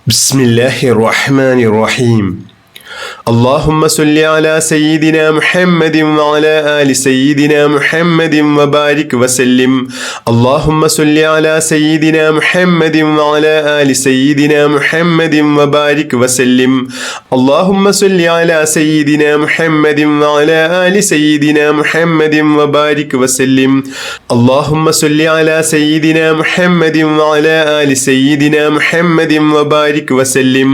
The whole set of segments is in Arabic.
بسم الله الرحمن الرحيم. اللهم صل على سيدنا محمد وعلى آل سيدنا محمد وبارك وسلم. اللهم صل على سيدنا محمد وعلى آل سيدنا محمد وبارك وسلم. اللهم صل على سيدنا محمد وعلى آل سيدنا محمد وبارك وسلم. اللهم صل على سيدنا محمد وعلى آل سيدنا محمد وبارك وسلم.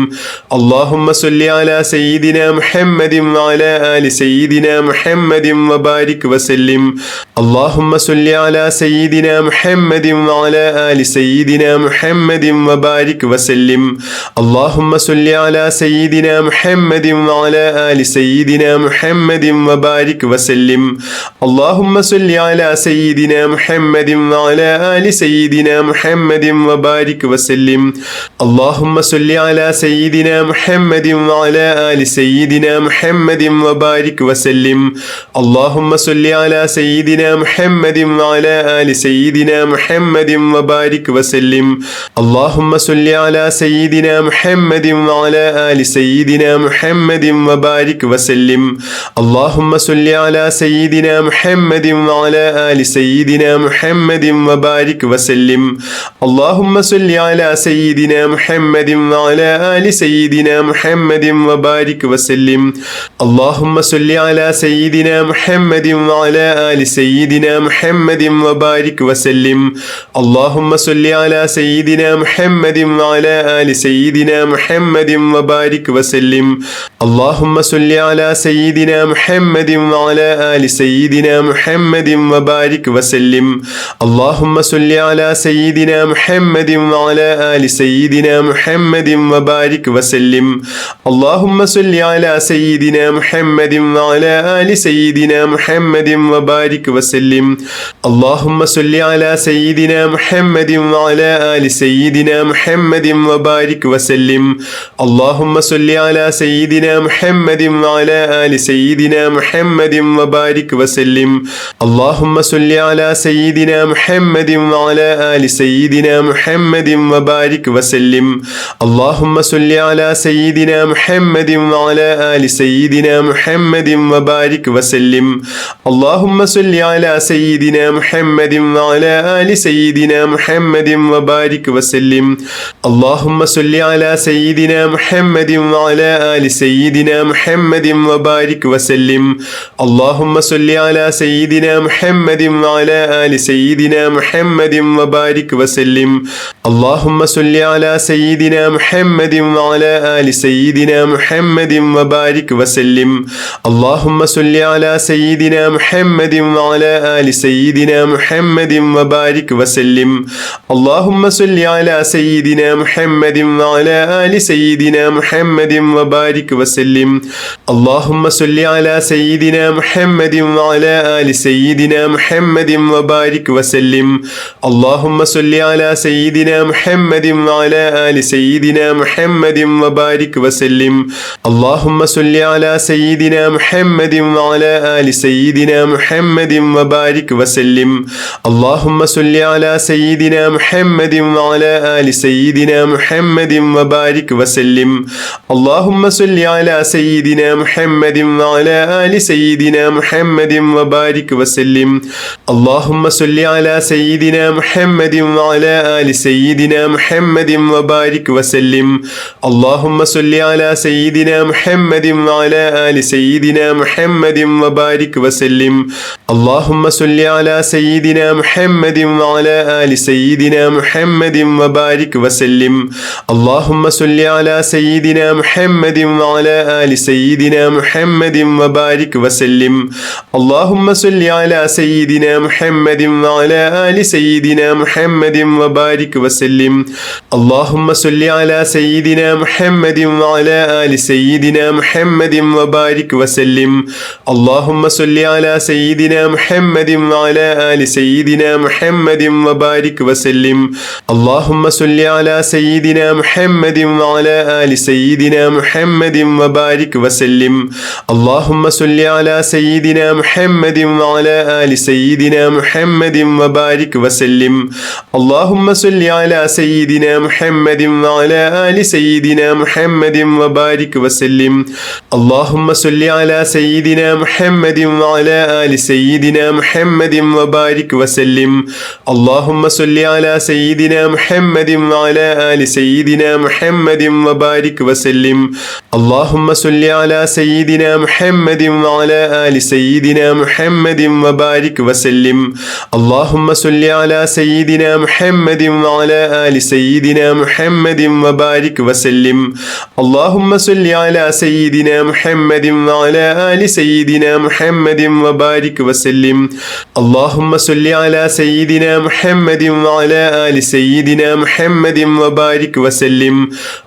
اللهم صل على سيدنا محمد وعلى آل سيدنا محمد وبارك وسلم. اللهم صل على سيدنا محمد وعلى آل سيدنا محمد وبارك وسلم. اللهم صل على سيدنا محمد وعلى آل سيدنا محمد وبارك وسلم. اللهم صل على سيدنا محمد وعلى آل سيدنا محمد وبارك وسلم. اللهم صل على سيدنا محمد وعلى آل سيدنا محمد وبارك وسلم. اللهم صل على سيدنا محمد وعلى آل سيدنا محمد وبارك وسلم. اللهم صل على سيدنا محمد وعلى آل سيدنا محمد وبارك وسلم. اللهم صل على سيدنا محمد وعلى آل سيدنا محمد وبارك وسلم. اللهم صل على سيدنا محمد وعلى آل سيدنا محمد وبارك وسلم. اللهم صل على سيدنا محمد وعلى آل سيدنا محمد وبارك وسلم. اللهم صل على سيدنا محمد وعلى آل سيدنا محمد وبارك وسلم. اللهم صل على سيدنا محمد وعلى آل سيدنا محمد وبارك وسلم. اللهم صل على سيدنا محمد وعلى آل سيدنا محمد وبارك وسلم. اللهم صل على سيدنا محمد وعلى آل سيدنا محمد وبارك وسلم. اللهم صل على سيدنا محمد وعلى آل سيدنا محمد وبارك وسلم. اللهم صل على سيدنا محمد وعلى آل سيدنا محمد وبارك وسلم. اللهم صل على سيدنا محمد وعلى آل سيدنا محمد وبارك وسلم. اللهم صل على سيدنا محمد وعلى آل سيدنا محمد وبارك وسلم. اللهم صل على سيدنا محمد وعلى آل سيدنا محمد وبارك وسلم. اللهم صل على سيدنا محمد وعلى آل سيدنا محمد وبارك وسلم. اللهم صل على سيدنا محمد وعلى آل سيدنا محمد وبارك وسلم. اللهم صل على سيدنا محمد وعلى آل سيدنا محمد وبارك وسلم. اللهم صل على سيدنا محمد وعلى آل سيدنا محمد وبارك وسلم. اللهم صل على سيدنا محمد وعلى آل سيدنا محمد وبارك وسلم. اللهم صل على سيدنا محمد وعلى آل سيدنا محمد وبارك وسلم. اللهم صل على سيدنا محمد وعلى آل سيدنا محمد وبارك وسلم. اللهم صل على سيدنا محمد وعلى آل سيدنا محمد وبارك وسلم. اللهم صل على سيدنا محمد وعلى آل سيدنا محمد وبارك وسلم. اللهم صل على سيدنا محمد وعلى آل سيدنا محمد وبارك وسلم. اللهم صل على سيدنا محمد وعلى آل سيدنا محمد وبارك وسلم. اللهم صل على سيدنا محمد وعلى آل سيدنا محمد وبارك وسلم. اللهم صل على سيدنا محمد وعلى آل سيدنا محمد وبارك وسلم. اللهم صل على سيدنا محمد وعلى آل سيدنا محمد وبارك وسلم. اللهم صل على سيدنا محمد وعلى آل سيدنا محمد وبارك وسلم. اللهم صل على سيدنا محمد وعلى آل سيدنا سيدنا محمد وبارك وسلم اللهم صل على سيدنا محمد وعلى آل سيدنا محمد وبارك وسلم اللهم صل على سيدنا محمد وعلى آل سيدنا محمد وبارك وسلم اللهم صل على سيدنا محمد وعلى آل سيدنا محمد وبارك وسلم اللهم صل على سيدنا محمد وعلى آل سيدنا محمد وبارك وسلم اللهم صل على سيدنا محمد وعلى آل سيدنا محمد وبارك وسلم اللهم صل على سيدنا محمد وعلى آل سيدنا محمد وبارك وسلم اللهم صل على سيدنا محمد وعلى آل سيدنا محمد وبارك وسلم اللهم صل على سيدنا محمد وعلى آل سيدنا محمد وبارك وسلم اللهم صل على سيدنا محمد وعلى آل سيدنا محمد وبارك وسلم اللهم صل على سيدنا محمد وعلى آل سيدنا محمد وبارك وسلم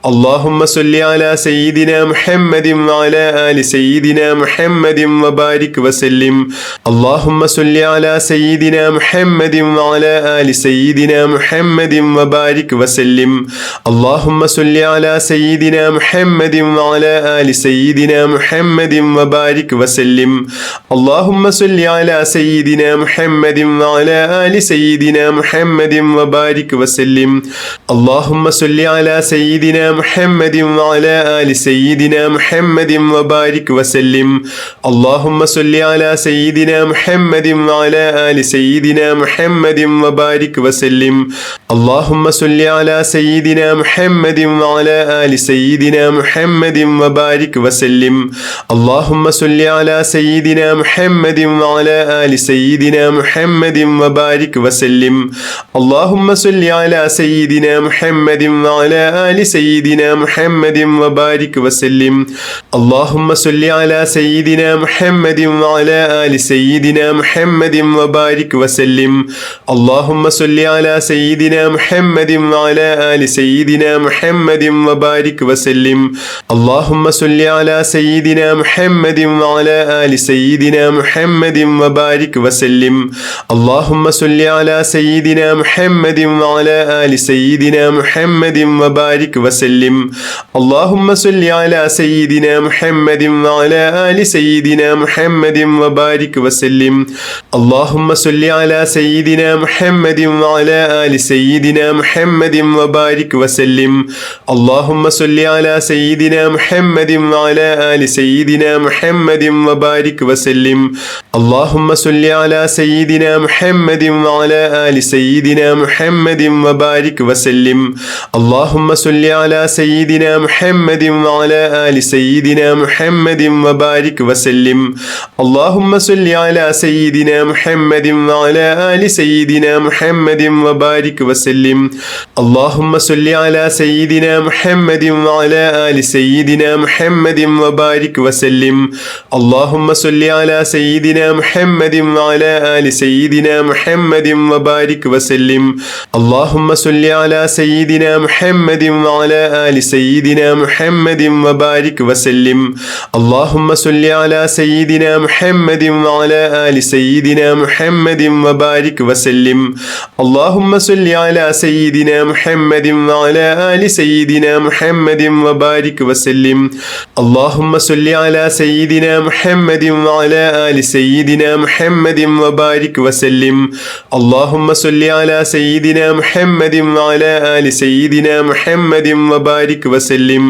اللهم صل على سيدنا محمد وعلى آل سيدنا محمد وبارك وسلم اللهم صل على سيدنا محمد وعلى آل سيدنا محمد وبارك وسلم اللهم صل على سيدنا محمد وعلى آل سيدنا محمد وبارك وسلم اللهم صل على سيدنا محمد وعلى آل سيدنا محمد وبارك وسلم اللهم صل على سيدنا محمد وعلى آل سيدنا محمد وبارك وسلم اللهم صل على سيدنا محمد وعلى آل سيدنا محمد وبارك وسلم اللهم صل على سيدنا محمد وعلى آل سيدنا محمد وبارك وسلم اللهم صل على سيدنا محمد وعلى آل سيدنا محمد وبارك وسلم اللهم صل على سيدنا محمد وعلى آل سيدنا محمد وبارك وسلم اللهم صل على سيدنا محمد وعلى آل سيدنا محمد وبارك وسلم اللهم صل على سيدنا محمد وعلى آل سيدنا محمد وبارك وسلم اللهم صل على سيدنا محمد وعلى آل سيدنا محمد وبارك وسلم اللهم صل على سيدنا محمد وعلى آل سيدنا محمد وبارك وسلم اللهم صل على سيدنا محمد وعلى آل سيدنا محمد وبارك وسلم اللهم صل على سيدنا محمد وعلى آل سيدنا محمد وبارك وسلم اللهم صل على سيدنا محمد وعلى آل سيدنا محمد وبارك وسلم اللهم صل على سيدنا محمد وعلى آل سيدنا محمد وبارك وسلم اللهم صل على سيدنا محمد وعلى آل سيدنا محمد وبارك وسلم اللهم صل على سيدنا محمد وعلى آل سيدنا محمد وبارك وسلم اللهم صل على سيدنا محمد وعلى آل سيدنا محمد وبارك وسلم اللهم صل على سيدنا محمد وعلى آل سيدنا محمد وبارك وسلم اللهم صل على سيدنا محمد وعلى آل سيدنا محمد وبارك وسلم اللهم صل على سيدنا محمد وعلى آل سيدنا محمد وبارك وسلم اللهم صل على سيدنا محمد وعلى آل سيدنا محمد وبارك وسلم اللهم صل على سيدنا محمد وعلى آل سيدنا محمد وبارك وسلم اللهم صل على سيدنا محمد وعلى آل سيدنا محمد وبارك وسلم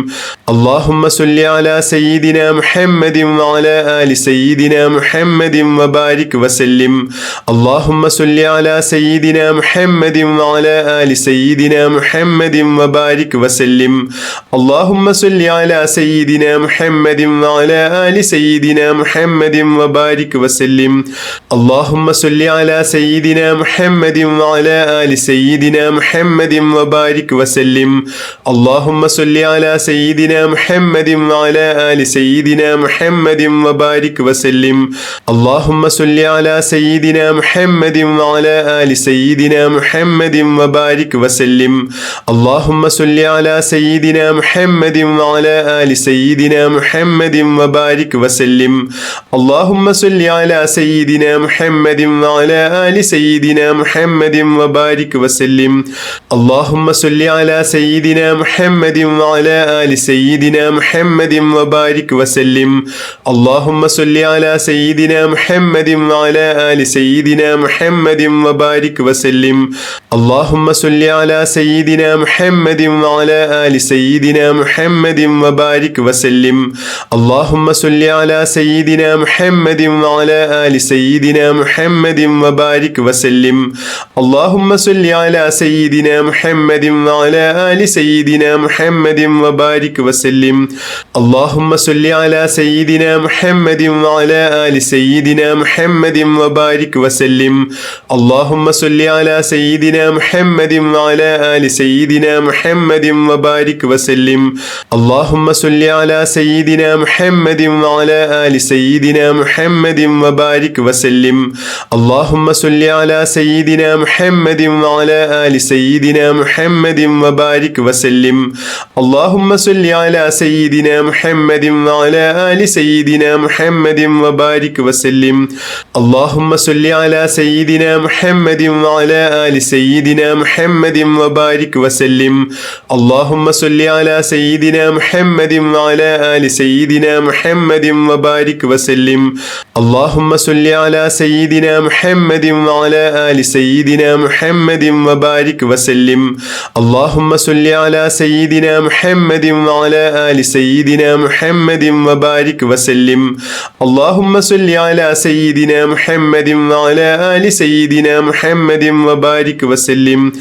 اللهم صل على سيدنا محمد وعلى آل سيدنا محمد وبارك وسلم اللهم صل على سيدنا محمد وعلى آل سيدنا محمد وبارك وسلم اللهم صل على سيدنا محمد وعلى آل سيدنا محمد وبارك وسلم اللهم صل على سيدنا محمد وعلى آل سيدنا محمد وبارك وسلم اللهم صل على سيدنا محمد وعلى آل سيدنا محمد وبارك وسلم اللهم صل على سيدنا محمد وعلى آل سيدنا محمد وبارك وسلم اللهم صل على سيدنا محمد وعلى آل سيدنا محمد وبارك وسلم اللهم صل على سيدنا محمد وعلى آل سيدنا محمد وبارك وسلم اللهم صل على سيدنا محمد وعلى آل سيدنا محمد وبارك وسلم اللهم صل على سيدنا محمد وعلى آل سيدنا محمد وبارك وسلم اللهم صل على سيدنا محمد وعلى آل سيدنا محمد وبارك وسلم اللهم صل على سيدنا محمد وعلى آل سيدنا محمد وبارك وسلم اللهم صل على سيدنا محمد وعلى آل سيدنا محمد وبارك وسلم اللهم صل على سيدنا محمد وعلى آل سيدنا محمد وبارك وسلم اللهم صل على سيدنا محمد وعلى آل سيدنا محمد وبارك وسلم اللهم صل على سيدنا محمد وعلى آل سيدنا محمد وبارك وسلم اللهم صل على سيدنا محمد وعلى آل سيدنا محمد وبارك وسلم اللهم صل على سيدنا محمد وعلى آل سيدنا محمد وبارك وسلم اللهم صل على سيدنا محمد وعلى آل سيدنا محمد وبارك وسلم اللهم صل على سيدنا محمد وعلى آل سيدنا محمد وبارك وسلم اللهم صل على سيدنا محمد وعلى آل سيدنا محمد وبارك وسلم اللهم صل على سيدنا محمد وعلى آل سيدنا محمد وبارك وسلم اللهم صل على سيدنا محمد وعلى آل سيدنا محمد وبارك وسلم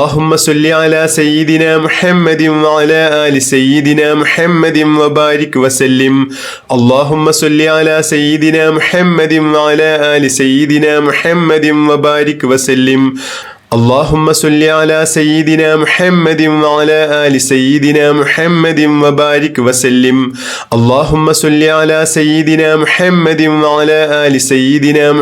اللهم صل على سيدنا محمد وعلى آل سيدنا محمد وبارك وسلم اللهم صل على سيدنا محمد وعلى آل سيدنا محمد وبارك وسلم اللهم صل على سيدنا محمد وعلى آل سيدنا محمد وبارك وسلم اللهم صل على سيدنا محمد وعلى آل سيدنا محمد وبارك وسلم اللهم صل على سيدنا محمد وعلى آل سيدنا محمد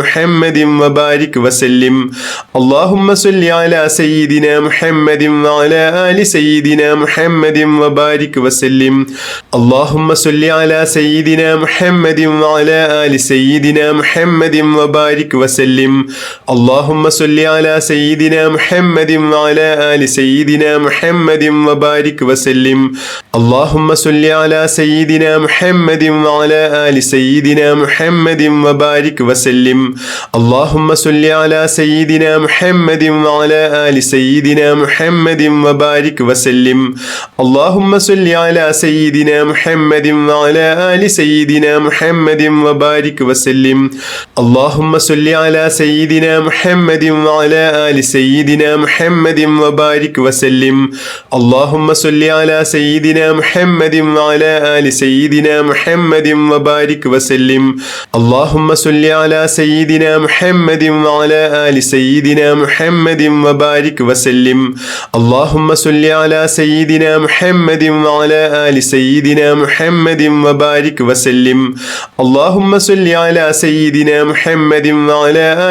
وبارك وسلم اللهم صل على سيدنا محمد وعلى آل سيدنا محمد وبارك وسلم اللهم صل على سيدنا محمد وعلى آل سيدنا محمد وبارك وسلم اللهم صل على سيدنا محمد وعلى آل سيدنا محمد وبارك وسلم اللهم صل على سيدنا محمد وعلى آل سيدنا محمد وبارك وسلم اللهم صل على سيدنا محمد وعلى آل سيدنا محمد وبارك وسلم اللهم صل على سيدنا محمد وعلى آل سيدنا محمد وبارك وسلم اللهم صل على سيدنا محمد وعلى آل سيدنا محمد وبارك وسلم اللهم صل على سيدنا محمد وعلى آل سيدنا محمد وبارك وسلم اللهم صل على سيدنا محمد وعلى آل سيدنا محمد وبارك وسلم اللهم صل على سيدنا محمد وعلى آل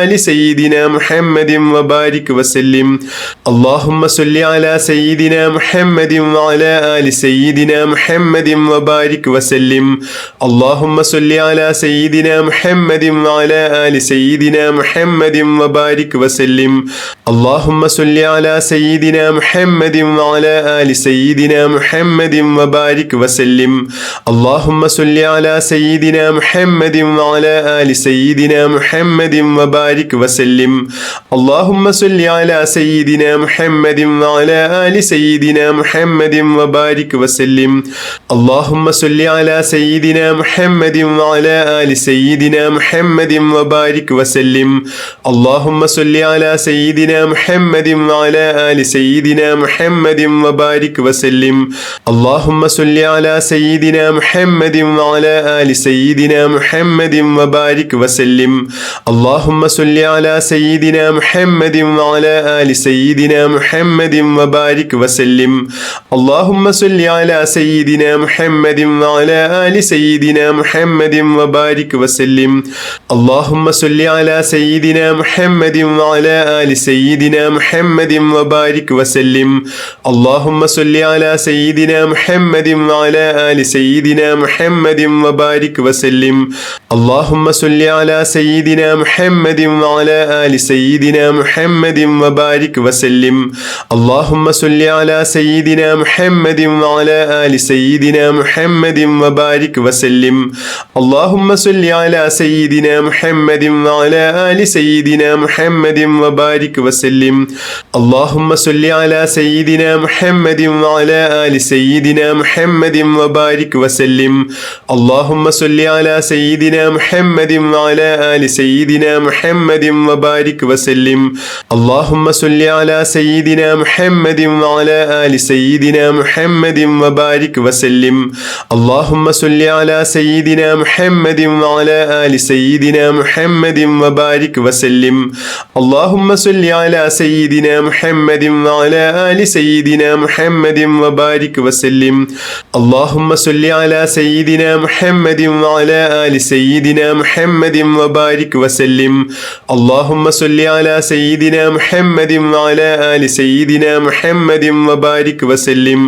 سيدنا محمد وبارك وسلم اللهم صل على سيدنا محمد وعلى آل سيدنا محمد وبارك وسلم اللهم صل على سيدنا محمد وعلى آل سيدنا محمد وبارك وسلم اللهم صل على سيدنا محمد وعلى آل سيدنا محمد وبارك وسلم اللهم صل على سيدنا محمد وعلى آل سيدنا محمد وبارك وسلم اللهم صل على سيدنا محمد وعلى آل سيدنا محمد وبارك وسلم اللهم صل على سيدنا محمد وعلى آل سيدنا محمد وبارك وسلم اللهم صل على سيدنا محمد وعلى آل سيدنا محمد وبارك وسلم اللهم صل على سيدنا محمد وعلى آل سيدنا محمد وبارك وسلم اللهم صل على سيدنا محمد وعلى وعلى آل سيدنا محمد وبارك وسلم. اللهم صل على سيدنا محمد وعلى آل سيدنا محمد وبارك وسلم. اللهم صل على سيدنا محمد وعلى آل سيدنا محمد وبارك وسلم. اللهم صل على سيدنا محمد وعلى آل سيدنا محمد وبارك وسلم. اللهم صل على سيدنا محمد وعلى آل سيدنا محمد وبارك وسلم. اللهم صل على سيدنا محمد وعلى آل سيدنا محمد وبارك وسلم. اللهم صل على سيدنا محمد وعلى آل سيدنا محمد وبارك وسلم. اللهم صل على سيدنا محمد وعلى آل سيدنا محمد وبارك وسلم. اللهم صل على سيدنا محمد وعلى آل سيدنا محمد وبارك وسلم. اللهم صل على سيدنا محمد وعلى آل سيدنا محمد وبارك وسلم. اللهم صل على سيدنا محمد وعلى آل سيدنا محمد وبارك وسلم. اللهم صل على سيدنا محمد وعلى آل سيدنا محمد وبارك وسلم. اللهم صل على سيدنا محمد وعلى آل سيدنا محمد وبارك وسلم. اللهم صل على سيدنا محمد وعلى آل سيدنا محمد وبارك وسلم.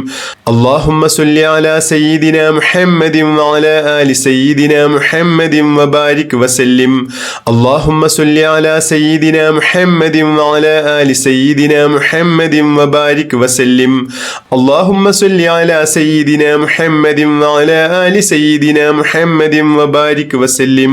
اللهم صل على سيدنا محمد وعلى آل سيدنا محمد وبارك وسلم. اللهم صل على سيدنا محمد وعلى آل سيدنا محمد وبارك وسلم. اللهم صل على سيدنا محمد وعلى آل سيدنا محمد وبارك وسلم.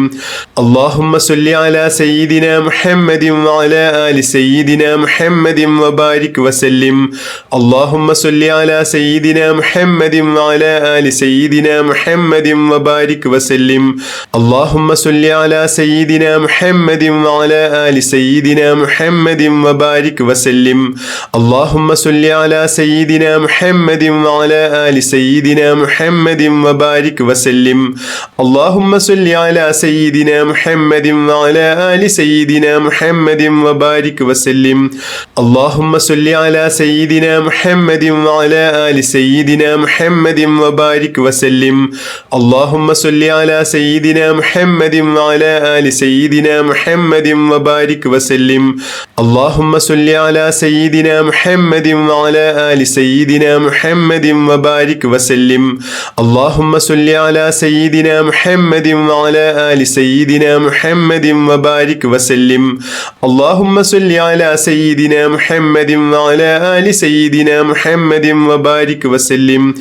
اللهم صل على سيدنا محمد وعلى آل سيدنا محمد وبارك وسلم. اللهم صل على سيدنا محمد وعلى آل سيدنا محمد وبارك وسلم. اللهم صل على سيدنا محمد وعلى آل سيدنا محمد وبارك وسلم. اللهم صل على سيدنا محمد وعلى آل سيدنا محمد وبارك وسلم. اللهم صل على سيدنا محمد وعلى آل سيدنا محمد وبارك وسلم. اللهم صل على سيدنا محمد وعلى آل سيدنا محمد وبارك وسلم. اللهم صل على سيدنا محمد وعلى آل سيدنا محمد وبارك وسلم. اللهم صل على سيدنا محمد وعلى آل سيدنا محمد وبارك وسلم. اللهم صل على سيدنا محمد وعلى آل سيدنا محمد وبارك وسلم. اللهم صل على سيدنا محمد وعلى آل سيدنا محمد وبارك وسلم. اللهم صل على سيدنا محمد وعلى آل سيدنا محمد وبارك وسلم.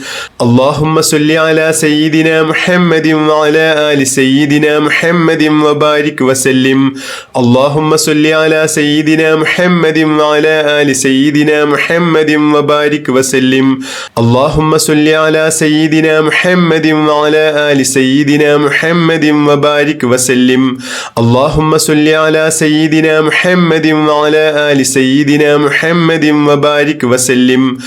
اللهم صل على سيدنا محمد وعلى آل سيدنا محمد وبارك وسلم. اللهم صل على سيدنا محمد وعلى آل سيدنا محمد وبارك وسلم. اللهم صل على سيدنا محمد وعلى آل سيدنا محمد وبارك وسلم. اللهم صل على سيدنا محمد وعلى آل سيدنا محمد وبارك وسلم.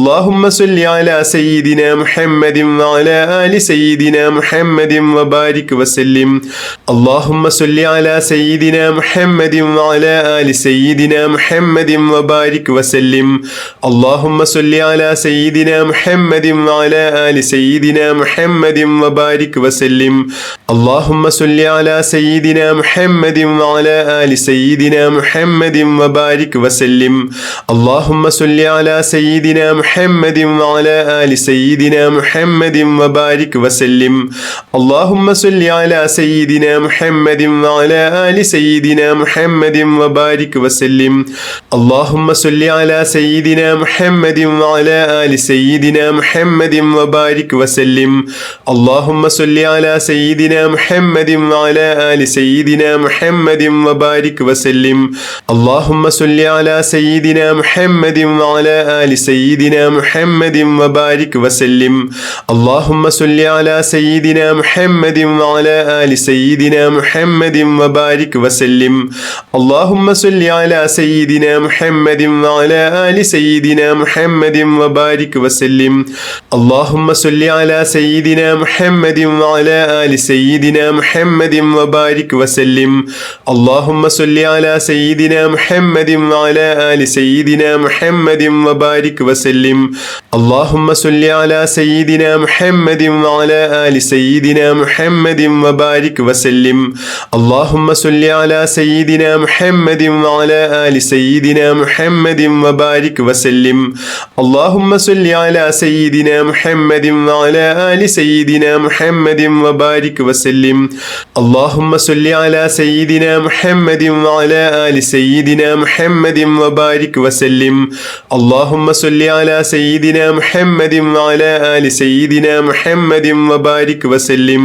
اللهم صل على سيدنا محمد وعلى آل سيدنا محمد وبارك وسلم. اللهم صل على سيدنا محمد وعلى آل سيدنا محمد وبارك وسلم. اللهم صل على سيدنا محمد وعلى آل سيدنا محمد وبارك وسلم. اللهم صل على سيدنا محمد وعلى آل سيدنا محمد وبارك وسلم. اللهم صل على سيدنا محمد وعلى آل سيدنا محمد وبارك وسلم. اللهم صل على سيدنا محمد وعلى آل سيدنا محمد وبارك وسلم. اللهم صل على سيدنا محمد وعلى آل سيدنا محمد وبارك وسلم. اللهم صل على سيدنا محمد وعلى آل سيدنا محمد وبارك وسلم. اللهم صل على سيدنا محمد وعلى آل سيدنا محمد وبارك وسلم. اللهم صل على سيدنا محمد وعلى آل سيدنا محمد وبارك وسلم. اللهم صل على سيدنا محمد وعلى آل سيدنا سيدنا محمد وبارك وسلم اللهم صل على سيدنا محمد وعلى آل سيدنا محمد وبارك وسلم اللهم صل على سيدنا محمد وعلى آل سيدنا محمد وبارك وسلم اللهم صل على سيدنا محمد وعلى آل سيدنا محمد وبارك وسلم اللهم صل على سيدنا محمد وعلى آل سيدنا محمد وبارك وسلم اللهم صل على سيدنا محمد وعلى آل سيدنا محمد وبارك وسلم اللهم صل على سيدنا محمد وعلى آل سيدنا محمد وبارك وسلم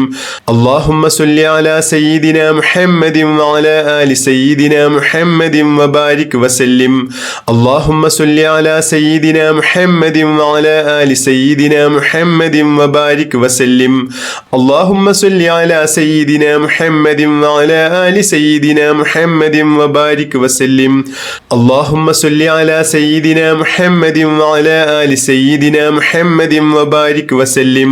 اللهم صل على سيدنا محمد وعلى آل سيدنا محمد وبارك وسلم اللهم صل على سيدنا محمد وعلى آل سيدنا محمد وبارك وسلم اللهم صل على سيدنا محمد وعلى آل سيدنا محمد وبارك وسلم اللهم صل على سيدنا محمد وعلى آل سيدنا محمد وبارك وسلم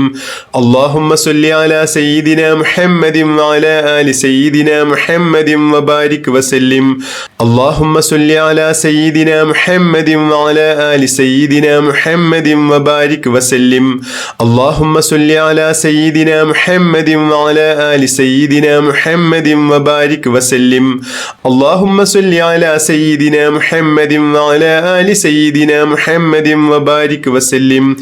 اللهم صل على سيدنا محمد وعلى آل سيدنا محمد وبارك وسلم اللهم صل على سيدنا محمد وعلى آل سيدنا محمد وبارك وسلم اللهم صل على سيدنا محمد وعلى آل سيدنا محمد وبارك وسلم اللهم صل على سيدنا محمد وعلى آل سيدنا محمد وبارك وسلم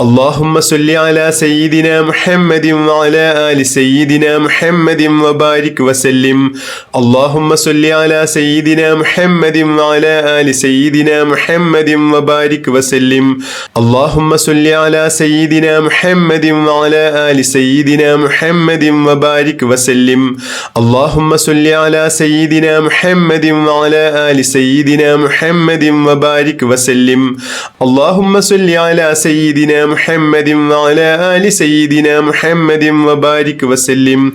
اللهم صل على سيدنا محمد وعلى آل سيدنا محمد وبارك وسلم اللهم صل على سيدنا محمد وعلى آل سيدنا محمد وبارك وسلم اللهم صل على سيدنا محمد وعلى آل سيدنا محمد وبارك وسلم اللهم صل على سيدنا محمد وعلى آل سيدنا محمد وبارك وسلم اللهم صل على سيدنا محمد وعلى آل سيدنا محمد وبارك وسلم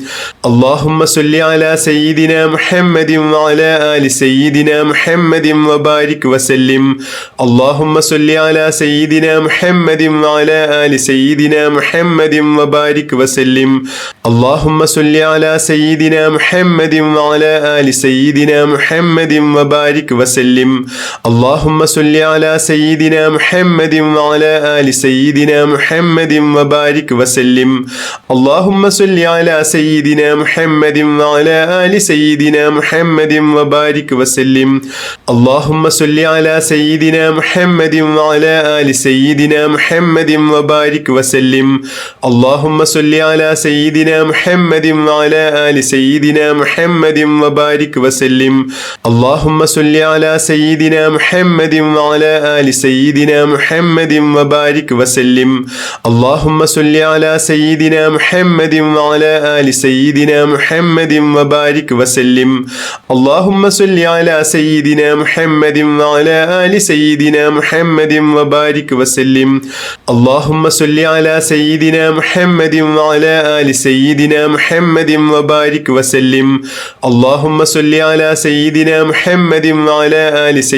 اللهم صل على سيدنا محمد وعلى آل سيدنا محمد وبارك وسلم اللهم صل على سيدنا محمد وعلى آل سيدنا محمد وبارك وسلم اللهم صل على سيدنا محمد وعلى آل سيدنا محمد وبارك وسلم اللهم صل على سيدنا محمد وعلى آل سيدنا محمد وبارك وسلم اللهم صل على سيدنا محمد وعلى آل سيدنا محمد وبارك وسلم اللهم صل على سيدنا محمد وعلى آل سيدنا محمد وبارك وسلم اللهم صل على سيدنا محمد وعلى آل سيدنا محمد وبارك وسلم اللهم صل على سيدنا محمد وعلى آل سيدنا محمد وبارك وسلم اللهم صل على سيدنا محمد وعلى آل سيدنا محمد وبارك وسلم اللهم صل على سيدنا محمد وعلى آل سيدنا محمد وبارك وسلم اللهم صل على سيدنا محمد وعلى آل سيدنا محمد وبارك وسلم اللهم صل على سيدنا محمد وعلى آل سيدنا محمد وبارك وسلم اللهم صل على سيدنا محمد وعلى آل سيدنا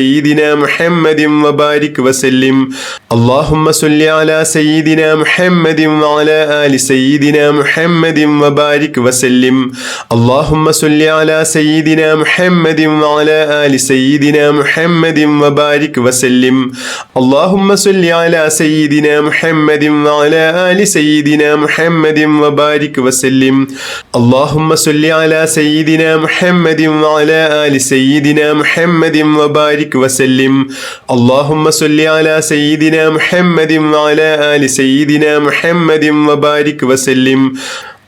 محمد وبارك وسلم اللهم صل على سيدنا محمد وعلى آل سيدنا محمد وبارك وسلم اللهم صل على سيدنا محمد وعلى آل سيدنا محمد وبارك وسلم اللهم صل على سيدنا محمد وعلى آل سيدنا محمد وبارك وسلم اللهم صل على سيدنا محمد وعلى آل سيدنا محمد وبارك وسلم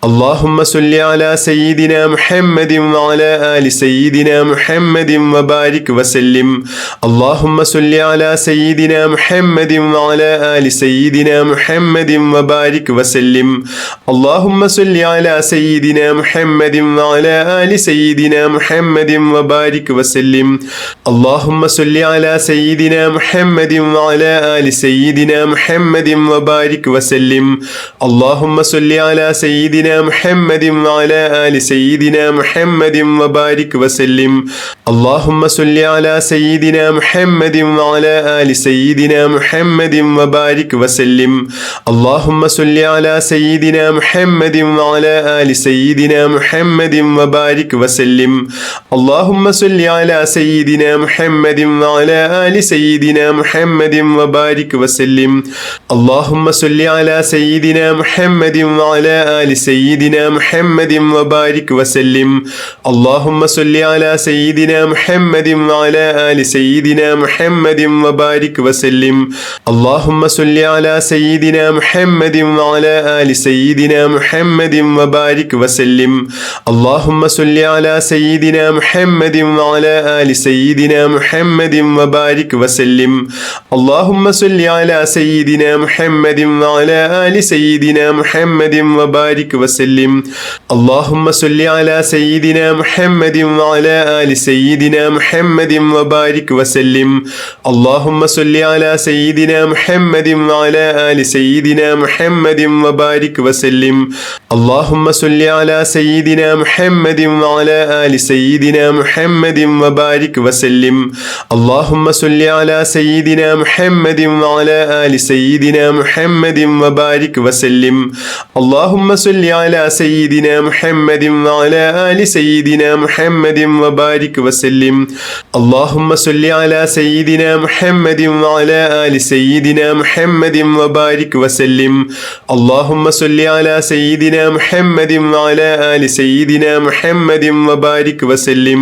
اللهم صل على سيدنا محمد وعلى آل سيدنا محمد وبارك وسلم اللهم صل على سيدنا محمد وعلى آل سيدنا محمد وبارك وسلم اللهم صل على سيدنا محمد وعلى آل سيدنا محمد وبارك وسلم اللهم صل على سيدنا محمد وعلى آل سيدنا محمد وبارك وسلم اللهم صل على سيدنا سيدنا محمد وعلى آل سيدنا محمد وبارك وسلم اللهم صل على سيدنا محمد وعلى آل سيدنا محمد وبارك وسلم اللهم صل على سيدنا محمد وعلى آل سيدنا محمد وبارك وسلم اللهم صل على سيدنا محمد وعلى آل سيدنا محمد وبارك وسلم اللهم صل على سيدنا محمد وعلى آل سيدنا محمد وبارك وسلم اللهم صل على سيدنا محمد وعلى آل سيدنا محمد وبارك وسلم اللهم صل على سيدنا محمد وعلى آل سيدنا محمد وبارك وسلم اللهم صل على سيدنا محمد وعلى آل سيدنا محمد وبارك وسلم اللهم صل على سيدنا محمد وعلى آل سيدنا محمد وبارك وسلم اللهم صل على سيدنا محمد وعلى آل سيدنا محمد وبارك وسلم اللهم صل على سيدنا محمد وعلى آل سيدنا محمد وبارك وسلم اللهم صل على سيدنا محمد وعلى آل سيدنا محمد وبارك وسلم اللهم صل على سيدنا محمد وعلى آل سيدنا محمد وبارك وسلم اللهم صل على سيدنا محمد وعلى آل سيدنا محمد وبارك وسلم اللهم صل على سيدنا محمد وعلى آل سيدنا محمد وبارك وسلم اللهم صل على سيدنا محمد وعلى آل سيدنا محمد وبارك وسلم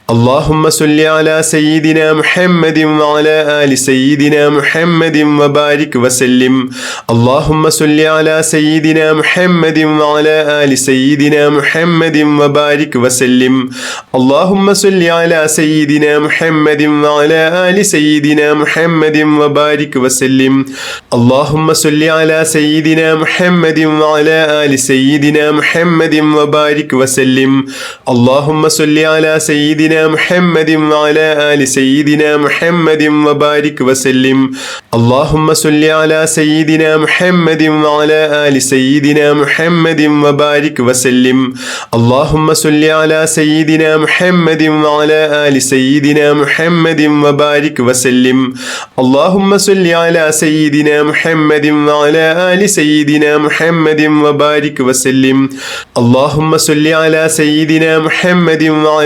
اللهم صل على سيدنا محمد وعلى آل سيدنا محمد وبارك وسلم اللهم صل على سيدنا محمد وعلى آل سيدنا محمد وبارك وسلم اللهم صل على سيدنا محمد وعلى آل سيدنا محمد وبارك وسلم اللهم صل على سيدنا محمد وعلى آل سيدنا محمد وبارك وسلم اللهم صل على سيدنا محمد وعلى آل سيدنا محمد وبارك وسلم اللهم صل على سيدنا محمد وعلى آل سيدنا محمد وبارك وسلم اللهم صل على سيدنا محمد وعلى آل سيدنا محمد وبارك وسلم اللهم صل على سيدنا محمد وعلى آل سيدنا محمد وبارك وسلم اللهم صل على سيدنا محمد وعلى آل سيدنا محمد وبارك وسلم اللهم صل على سيدنا محمد وعلى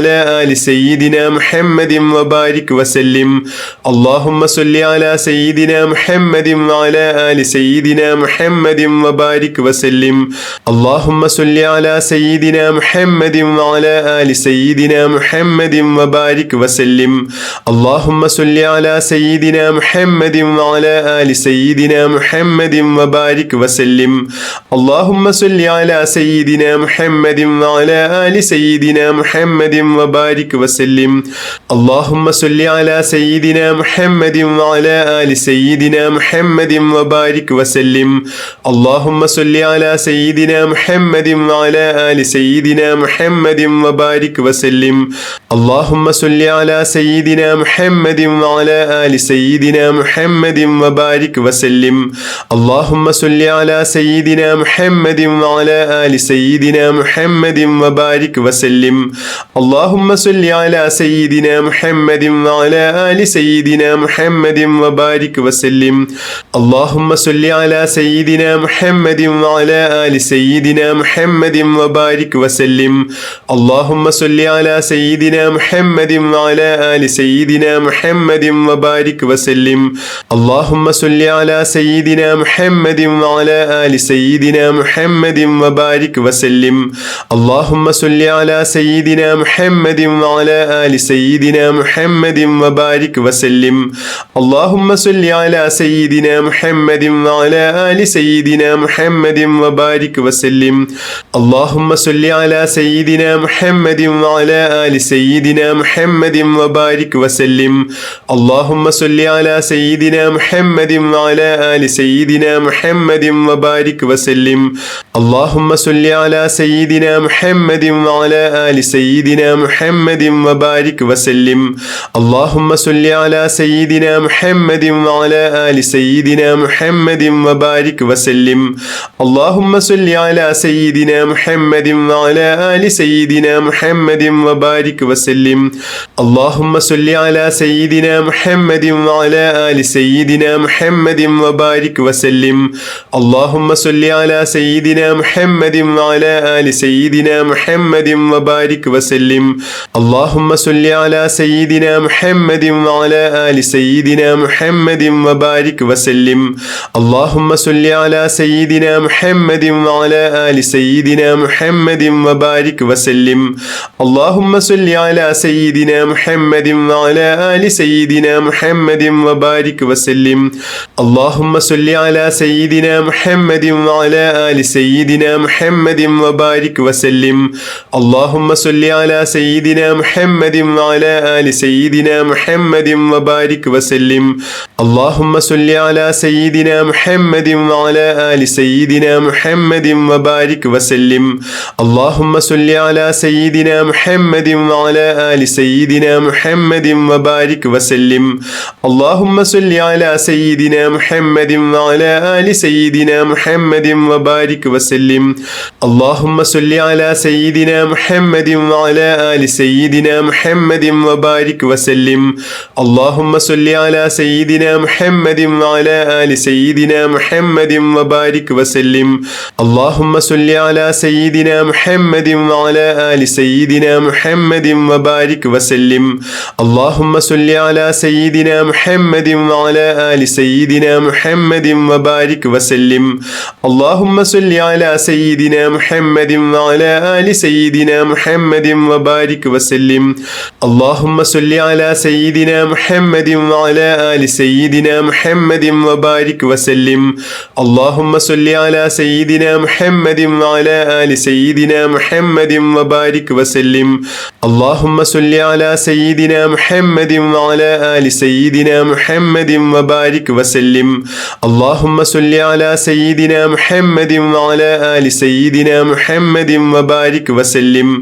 آل سيدنا محمد وبارك وسلم اللهم صل على سيدنا محمد وعلى آل سيدنا محمد وبارك وسلم اللهم صل على سيدنا محمد وعلى آل سيدنا محمد وبارك وسلم اللهم صل على سيدنا محمد وعلى آل سيدنا محمد وبارك وسلم اللهم صل على سيدنا محمد وعلى آل سيدنا محمد وبارك وسلم اللهم صل على سيدنا محمد وعلى آل سيدنا محمد وبارك وسلم اللهم صل على سيدنا محمد وعلى آل سيدنا محمد وبارك وسلم اللهم صل على سيدنا محمد وعلى آل سيدنا محمد وبارك وسلم اللهم صل على سيدنا محمد وعلى آل سيدنا محمد وبارك وسلم اللهم صل على سيدنا محمد وعلى آل سيدنا محمد وبارك وسلم اللهم صل على سيدنا محمد وعلى آل سيدنا محمد وبارك وسلم اللهم صل على سيدنا محمد وعلى آل سيدنا محمد وبارك وسلم اللهم صل على سيدنا محمد وعلى آل سيدنا محمد وبارك وسلم اللهم صل على سيدنا محمد وعلى آل سيدنا محمد وبارك وسلم اللهم صل على سيدنا محمد وعلى آل سيدنا محمد وبارك وسلم اللهم صل على سيدنا محمد وعلى آل سيدنا محمد وبارك وسلم اللهم صل على سيدنا محمد وعلى آل سيدنا محمد وبارك وسلم اللهم صل على سيدنا محمد وعلى آل سيدنا محمد وبارك وسلم اللهم صل على سيدنا محمد وعلى آل سيدنا محمد وبارك وسلم اللهم صل على سيدنا محمد وعلى آل سيدنا محمد وبارك وسلم اللهم صل على سيدنا محمد وعلى آل سيدنا محمد وبارك وسلم اللهم صل على سيدنا محمد وعلى آل سيدنا محمد وبارك وسلم اللهم صل على سيدنا محمد وعلى آل سيدنا محمد وبارك وسلم اللهم صل على سيدنا محمد وعلى آل سيدنا محمد وبارك وسلم اللهم صل على سيدنا محمد وعلى آل سيدنا محمد وبارك وسلم اللهم صل على سيدنا محمد وعلى آل سيدنا محمد وبارك وسلم اللهم صل على سيدنا محمد وعلى آل سيدنا محمد وبارك وسلم اللهم صل على سيدنا محمد وعلى آل سيدنا محمد وبارك وسلم اللهم صل على سيدنا محمد وعلى آل سيدنا محمد وبارك وسلم اللهم صل على سيدنا محمد وعلى آل سيدنا محمد وبارك وسلم اللهم صل على سيدنا محمد وعلى آل سيدنا محمد وبارك وسلم اللهم صل على سيدنا محمد وعلى آل سيدنا محمد وبارك وسلم اللهم صل على سيدنا محمد وعلى آل سيدنا محمد وبارك وسلم اللهم صل على سيدنا محمد وعلى آل سيدنا محمد وبارك وسلم اللهم صل على سيدنا محمد وعلى آل سيدنا محمد وبارك وسلم اللهم صل على سيدنا محمد وعلى آل سيدنا محمد وبارك وسلم اللهم صل على سيدنا محمد وعلى آل سيدنا محمد وبارك وسلم اللهم صل على سيدنا محمد وعلى آل سيدنا محمد وبارك وسلم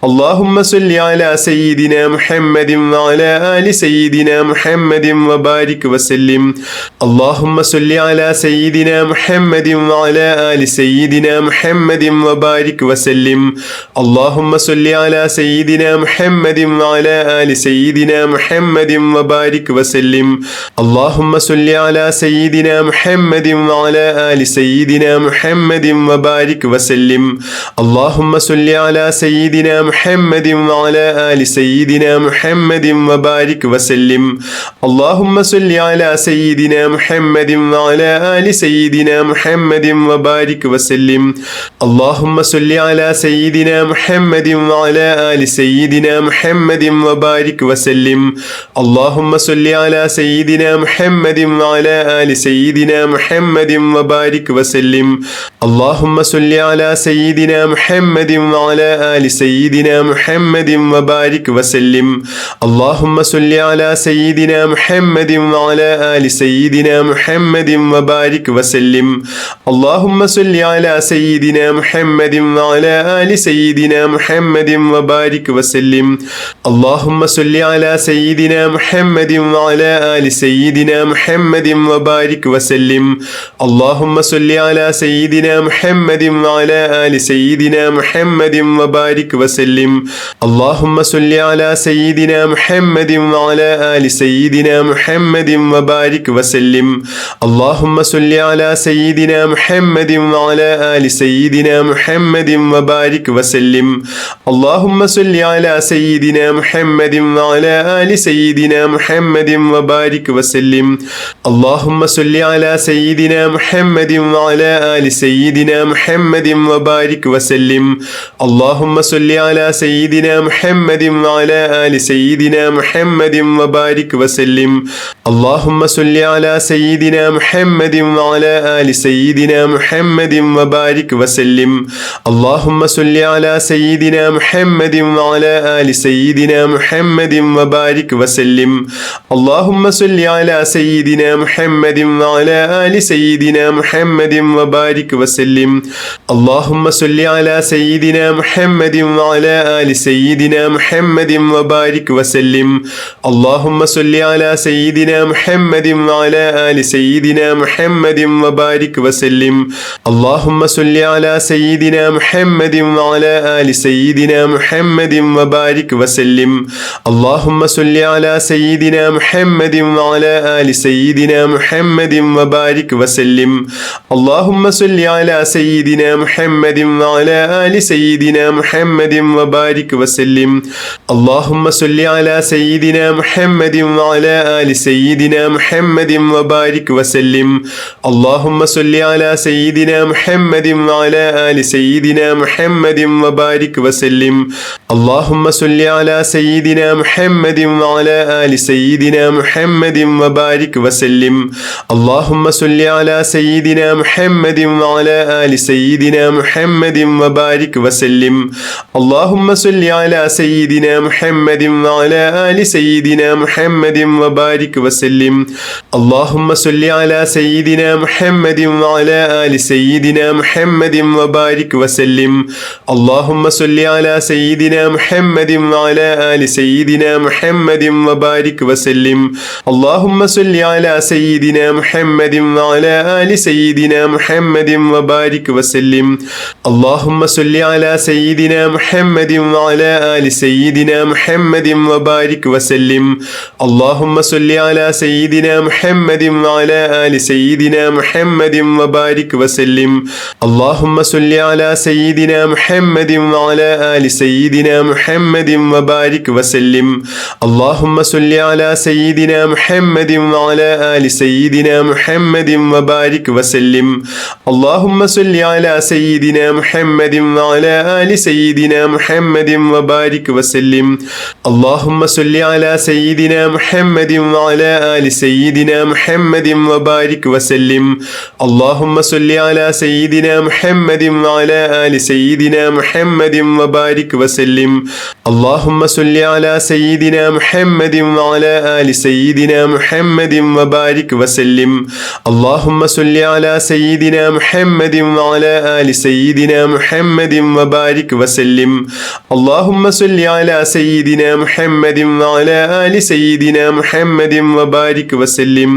اللهم صل على سيدنا محمد وعلى آل سيدنا محمد وبارك وسلم اللهم صل على سيدنا محمد وعلى آل سيدنا محمد وبارك وسلم اللهم صل على سيدنا محمد وعلى آل سيدنا محمد وبارك وسلم اللهم صل على سيدنا محمد وعلى آل سيدنا محمد وبارك وسلم اللهم صل على سيدنا محمد وعلى آل سيدنا محمد وبارك وسلم اللهم صل على سيدنا محمد وعلى آل سيدنا محمد وبارك وسلم اللهم صل على سيدنا محمد وعلى آل سيدنا محمد وبارك وسلم اللهم صل على سيدنا محمد وعلى آل سيدنا محمد وبارك وسلم اللهم صل على سيدنا محمد وعلى آل سيدنا محمد وبارك وسلم اللهم صل على سيدنا محمد وعلى آل سيدنا محمد وبارك وسلم اللهم صل على سيدنا محمد وعلى آل سيدنا محمد وبارك وسلم اللهم صل على سيدنا محمد وعلى آل سيدنا محمد وبارك وسلم اللهم صل على سيدنا محمد وعلى آل سيدنا محمد وبارك وسلم اللهم صل على سيدنا محمد وعلى آل سيدنا محمد وبارك وسلم اللهم صل على سيدنا محمد وعلى آل سيدنا محمد وبارك وسلم اللهم صل على سيدنا محمد وعلى آل سيدنا محمد وبارك وسلم اللهم صل على سيدنا محمد وعلى آل سيدنا محمد وبارك وسلم اللهم صل على سيدنا محمد وعلى آل سيدنا محمد وبارك وسلم اللهم صل على سيدنا محمد وعلى آل سيدنا محمد وبارك وسلم اللهم صل على سيدنا محمد وعلى آل سيدنا محمد وبارك وسلم اللهم صل على سيدنا محمد وعلى آل سيدنا محمد وبارك وسلم اللهم صل على سيدنا محمد وعلى آل سيدنا محمد وبارك وسلم اللهم صل على سيدنا محمد وعلى آل سيدنا محمد وبارك وسلم اللهم صل صل على سيدنا محمد وعلى آل سيدنا محمد وبارك وسلم اللهم صل على سيدنا محمد وعلى آل سيدنا محمد وبارك وسلم اللهم صل على سيدنا محمد وعلى آل سيدنا محمد وبارك وسلم اللهم صل على سيدنا محمد وعلى آل سيدنا محمد وبارك وسلم اللهم صل على سيدنا محمد وعلى آل سيدنا محمد وبارك وسلم اللهم صل على سيدنا محمد وعلى آل سيدنا محمد وبارك وسلم اللهم صل على سيدنا محمد وعلى آل سيدنا محمد وبارك وسلم اللهم صل على سيدنا محمد وعلى آل سيدنا محمد وبارك وسلم اللهم صل على سيدنا محمد وعلى آل سيدنا محمد وبارك وسلم اللهم صل على سيدنا محمد وعلى آل سيدنا محمد وبارك وسلم اللهم صل على سيدنا محمد وعلى آل سيدنا محمد وبارك وسلم اللهم صل على سيدنا محمد وعلى آل سيدنا محمد وبارك وسلم اللهم صل على سيدنا محمد وعلى آل سيدنا محمد وبارك وسلم اللهم صل على سيدنا محمد وعلى آل سيدنا محمد وبارك وسلم اللهم صل على سيدنا محمد وعلى آل سيدنا محمد وبارك وسلم اللهم صل على سيدنا محمد وعلى آل سيدنا محمد وبارك وسلم اللهم صل على سيدنا محمد وعلى آل سيدنا محمد وبارك وسلم اللهم صل على سيدنا محمد وعلى آل سيدنا محمد وبارك وسلم اللهم صل على سيدنا محمد وعلى آل سيدنا محمد وبارك وسلم اللهم صل على سيدنا محمد وعلى آل سيدنا محمد وبارك وسلم اللهم صل على سيدنا محمد وعلى آل سيدنا محمد وبارك وسلم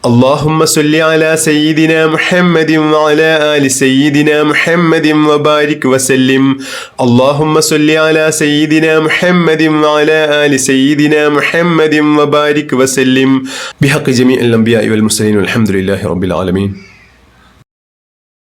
اللهم صل على سيدنا محمد وعلى آل سيدنا محمد وبارك وسلم اللهم صل على سيدنا محمد وعلى آل سيدنا محمد وبارك وسلم بحق جميع الأنبياء والمرسلين والحمد لله رب العالمين.